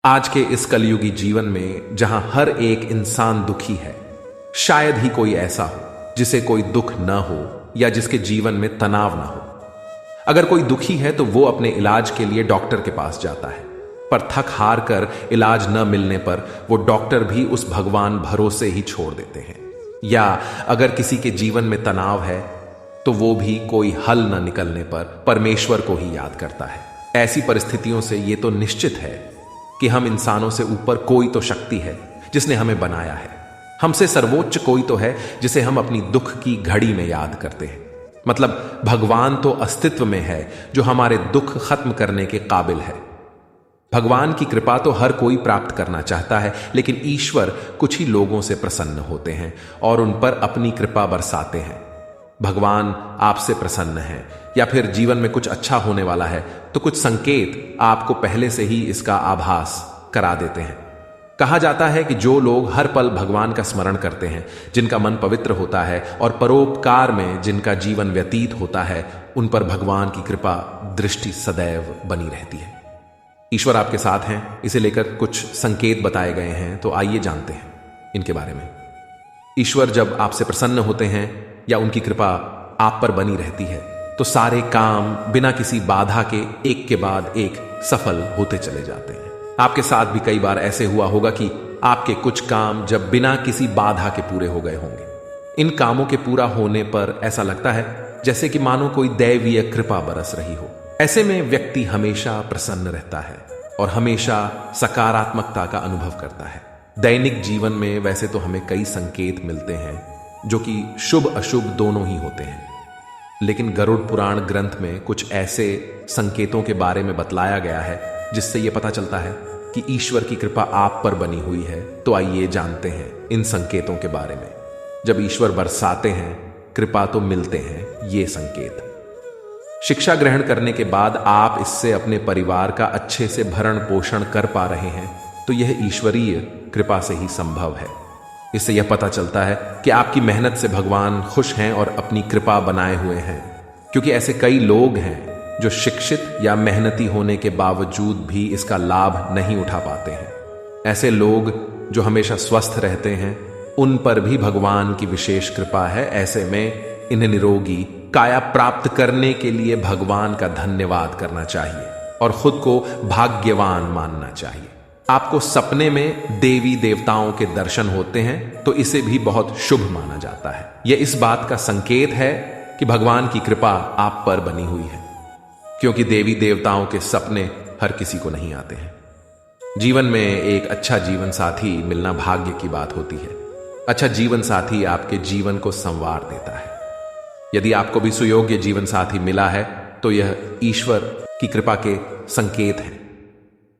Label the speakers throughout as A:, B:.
A: आज के इस कलयुगी जीवन में जहां हर एक इंसान दुखी है, शायद ही कोई ऐसा हो जिसे कोई दुख न हो या जिसके जीवन में तनाव न हो। अगर कोई दुखी है तो वो अपने इलाज के लिए डॉक्टर के पास जाता है, पर थक हार कर इलाज न मिलने पर वो डॉक्टर भी उस भगवान भरोसे ही छोड़ देते हैं। या अगर किसी के जीवन में तनाव है तो वो भी कोई हल न निकलने पर परमेश्वर को ही याद करता है। ऐसी परिस्थितियों से ये तो निश्चित है कि हम इंसानों से ऊपर कोई तो शक्ति है जिसने हमें बनाया है। हमसे सर्वोच्च कोई तो है जिसे हम अपनी दुख की घड़ी में याद करते हैं। मतलब भगवान तो अस्तित्व में है जो हमारे दुख खत्म करने के काबिल है। भगवान की कृपा तो हर कोई प्राप्त करना चाहता है, लेकिन ईश्वर कुछ ही लोगों से प्रसन्न होते हैं और उन पर अपनी कृपा बरसाते हैं। भगवान आपसे प्रसन्न है या फिर जीवन में कुछ अच्छा होने वाला है तो कुछ संकेत आपको पहले से ही इसका आभास करा देते हैं। कहा जाता है कि जो लोग हर पल भगवान का स्मरण करते हैं, जिनका मन पवित्र होता है और परोपकार में जिनका जीवन व्यतीत होता है, उन पर भगवान की कृपा दृष्टि सदैव बनी रहती है। ईश्वर आपके साथ हैं, इसे लेकर कुछ संकेत बताए गए हैं, तो आइए जानते हैं इनके बारे में। ईश्वर जब आपसे प्रसन्न होते हैं या उनकी कृपा आप पर बनी रहती है तो सारे काम बिना किसी बाधा के एक के बाद एक सफल होते चले जाते हैं। आपके साथ भी कई बार ऐसे हुआ होगा कि आपके कुछ काम जब बिना किसी बाधा के पूरे हो गए होंगे। इन कामों के पूरा होने पर ऐसा लगता है जैसे कि मानो कोई दैवीय कृपा बरस रही हो। ऐसे में व्यक्ति हमेशा प्रसन्न रहता है और हमेशा सकारात्मकता का अनुभव करता है। दैनिक जीवन में वैसे तो हमें कई संकेत मिलते हैं जो कि शुभ अशुभ दोनों ही होते हैं, लेकिन गरुड़ पुराण ग्रंथ में कुछ ऐसे संकेतों के बारे में बतलाया गया है जिससे यह पता चलता है कि ईश्वर की कृपा आप पर बनी हुई है। तो आइए जानते हैं इन संकेतों के बारे में। जब ईश्वर बरसाते हैं, कृपा तो मिलते हैं ये संकेत। शिक्षा ग्रहण करने के बाद आप इससे अपने परिवार का अच्छे से भरण पोषण कर पा रहे हैं तो यह ईश्वरीय कृपा से ही संभव है। इससे यह पता चलता है कि आपकी मेहनत से भगवान खुश हैं और अपनी कृपा बनाए हुए हैं, क्योंकि ऐसे कई लोग हैं जो शिक्षित या मेहनती होने के बावजूद भी इसका लाभ नहीं उठा पाते हैं। ऐसे लोग जो हमेशा स्वस्थ रहते हैं, उन पर भी भगवान की विशेष कृपा है। ऐसे में इन्हें निरोगी काया प्राप्त करने के लिए भगवान का धन्यवाद करना चाहिए और खुद को भाग्यवान मानना चाहिए। आपको सपने में देवी देवताओं के दर्शन होते हैं तो इसे भी बहुत शुभ माना जाता है। यह इस बात का संकेत है कि भगवान की कृपा आप पर बनी हुई है, क्योंकि देवी देवताओं के सपने हर किसी को नहीं आते हैं। जीवन में एक अच्छा जीवन साथी मिलना भाग्य की बात होती है। अच्छा जीवन साथी आपके जीवन को संवार देता है। यदि आपको भी सुयोग्य जीवन साथी मिला है तो यह ईश्वर की कृपा के संकेत हैं।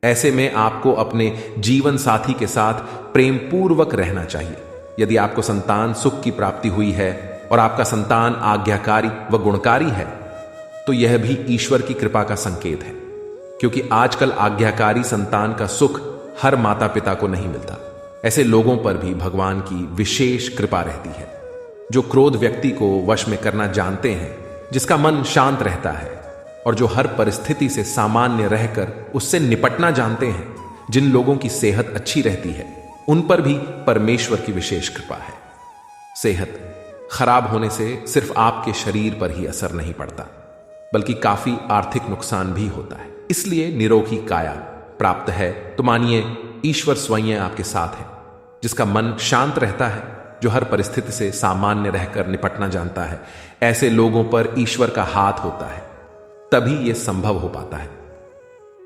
A: ऐसे में आपको अपने जीवन साथी के साथ प्रेम पूर्वक रहना चाहिए। यदि आपको संतान सुख की प्राप्ति हुई है और आपका संतान आज्ञाकारी व गुणकारी है तो यह भी ईश्वर की कृपा का संकेत है, क्योंकि आजकल आज्ञाकारी संतान का सुख हर माता पिता को नहीं मिलता। ऐसे लोगों पर भी भगवान की विशेष कृपा रहती है, जो क्रोध व्यक्ति को वश में करना जानते हैं, जिसका मन शांत रहता है और जो हर परिस्थिति से सामान्य रहकर उससे निपटना जानते हैं। जिन लोगों की सेहत अच्छी रहती है उन पर भी परमेश्वर की विशेष कृपा है। सेहत खराब होने से सिर्फ आपके शरीर पर ही असर नहीं पड़ता, बल्कि काफी आर्थिक नुकसान भी होता है। इसलिए निरोगी काया प्राप्त है तो मानिए ईश्वर स्वयं आपके साथ है। जिसका मन शांत रहता है, जो हर परिस्थिति से सामान्य रहकर निपटना जानता है, ऐसे लोगों पर ईश्वर का हाथ होता है, तभी यह संभव हो पाता है।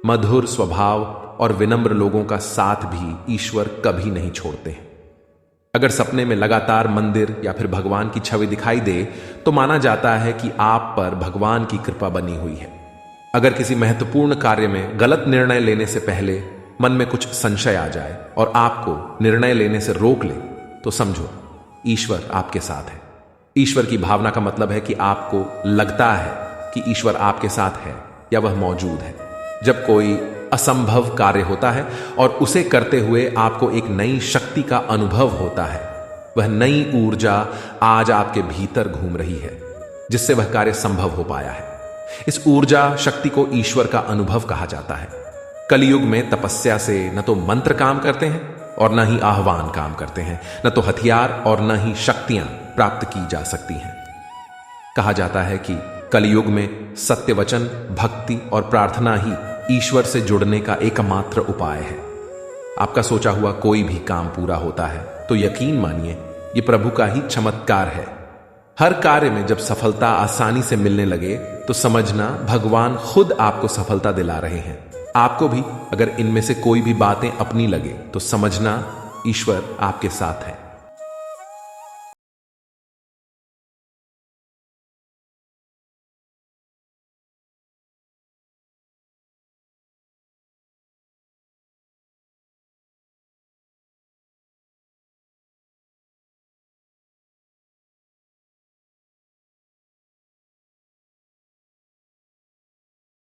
A: मधुर स्वभाव और विनम्र लोगों का साथ भी ईश्वर कभी नहीं छोड़ते हैं। अगर सपने में लगातार मंदिर या फिर भगवान की छवि दिखाई दे तो माना जाता है कि आप पर भगवान की कृपा बनी हुई है। अगर किसी महत्वपूर्ण कार्य में गलत निर्णय लेने से पहले मन में कुछ संशय आ जाए और आपको निर्णय लेने से रोक ले तो समझो ईश्वर आपके साथ है। ईश्वर की भावना का मतलब है कि आपको लगता है कि ईश्वर आपके साथ है या वह मौजूद है। जब कोई असंभव कार्य होता है और उसे करते हुए आपको एक नई शक्ति का अनुभव होता है, वह नई ऊर्जा आज आपके भीतर घूम रही है जिससे वह कार्य संभव हो पाया है। इस ऊर्जा शक्ति को ईश्वर का अनुभव कहा जाता है। कलयुग में तपस्या से न तो मंत्र काम करते हैं और न ही आह्वान काम करते हैं, न तो हथियार और न ही शक्तियां प्राप्त की जा सकती हैं। कहा जाता है कि कलयुग में सत्य वचन, भक्ति और प्रार्थना ही ईश्वर से जुड़ने का एकमात्र उपाय है। आपका सोचा हुआ कोई भी काम पूरा होता है तो यकीन मानिए ये प्रभु का ही चमत्कार है। हर कार्य में जब सफलता आसानी से मिलने लगे तो समझना भगवान खुद आपको सफलता दिला रहे हैं। आपको भी अगर इनमें से कोई भी बातें अपनी लगे तो समझना ईश्वर आपके साथ है।